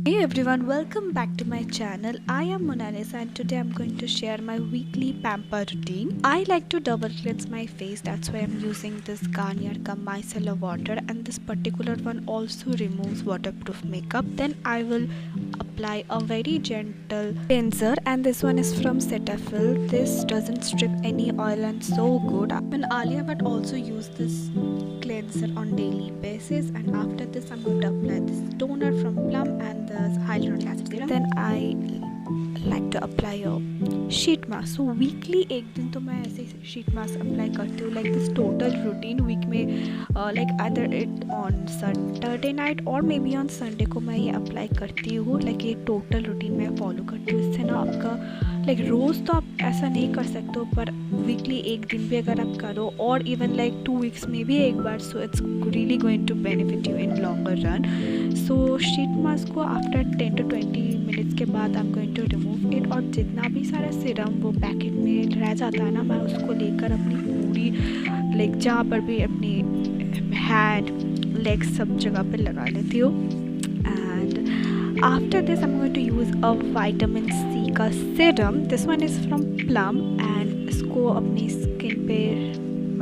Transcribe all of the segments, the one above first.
Hey everyone, welcome back to my channel. I am Monalis and today I'm going to share my weekly pamper routine. I like to double cleanse my face, that's why I'm using this Garnier micellar water, and this particular one also removes waterproof makeup. Then I will apply a very gentle cleanser, and this one is from Cetaphil. This doesn't strip any oil and so good. And Alia but also use this cleanser on daily basis, and after this I'm going to apply this toner from Plum and the hyaluronic acid serum. Then I like to apply a sheet mask. So weekly एक दिन तो मैं ऐसे sheet mask apply करती हूँ. Like this total routine week में like either it on Saturday night or maybe on Sunday को मैं ये apply करती हूँ. Like ये total routine मैं follow करती हूँ. इससे ना आपका like रोज़ तो आप ऐसा नहीं कर सकते हो, पर वीकली एक दिन भी अगर आप करो और इवन लाइक 2 weeks में भी एक बार, so it's really going to benefit you in longer run. So sheet mask को आफ्टर 10 to 20 minutes के बाद I am going to remove it, और जितना भी सारा सीरम वो पैकेट में रह जाता है ना, मैं उसको लेकर अपनी पूरी लाइक जहाँ पर भी अपनी हैंड लेग सब जगह पर लगा लेती हूँ. And after this I am going to use a vitamin C का सीरम. This one is from plum, and इसको अपनी स्किन पे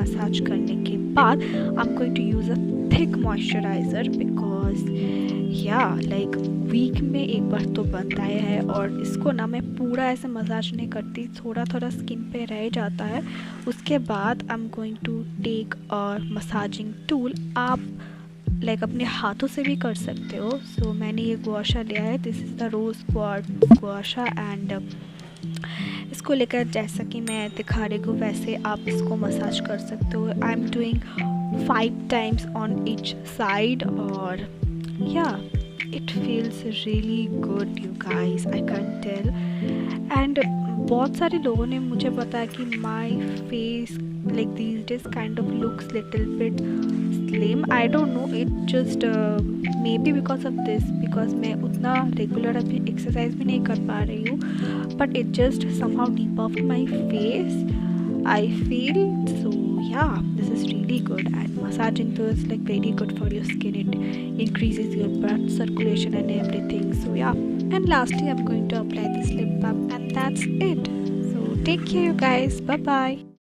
मसाज करने के बाद I am going to use a thick moisturiser, because या लाइक वीक में एक बार तो बनता है. और इसको ना मैं पूरा ऐसे मसाज नहीं करती, थोड़ा थोड़ा स्किन पे रह जाता है. उसके बाद I am going to take a massaging tool. आप लाइक अपने हाथों से भी कर सकते हो. सो मैंने ये गुआशा लिया है. This is the rose quartz gua sha, and इसको लेकर जैसा कि मैं दिखा रही हूँ वैसे आप इसको मसाज कर सकते हो. I am doing 5 times on each side, और या it feels really good you guys, I can tell. And बहुत सारे लोगों ने मुझे बताया कि my face like these days kind of looks little bit slim. I don't know, it just maybe because of this, because मैं उतना regular अभी exercise भी नहीं कर पा रही हूँ, but it just somehow depuffed my face, I feel. So yeah, this is really good, and massaging too is like very good for your skin. It increases your blood circulation and everything. So yeah, and lastly I'm going to apply this lip balm, and that's it. So take care you guys, bye bye.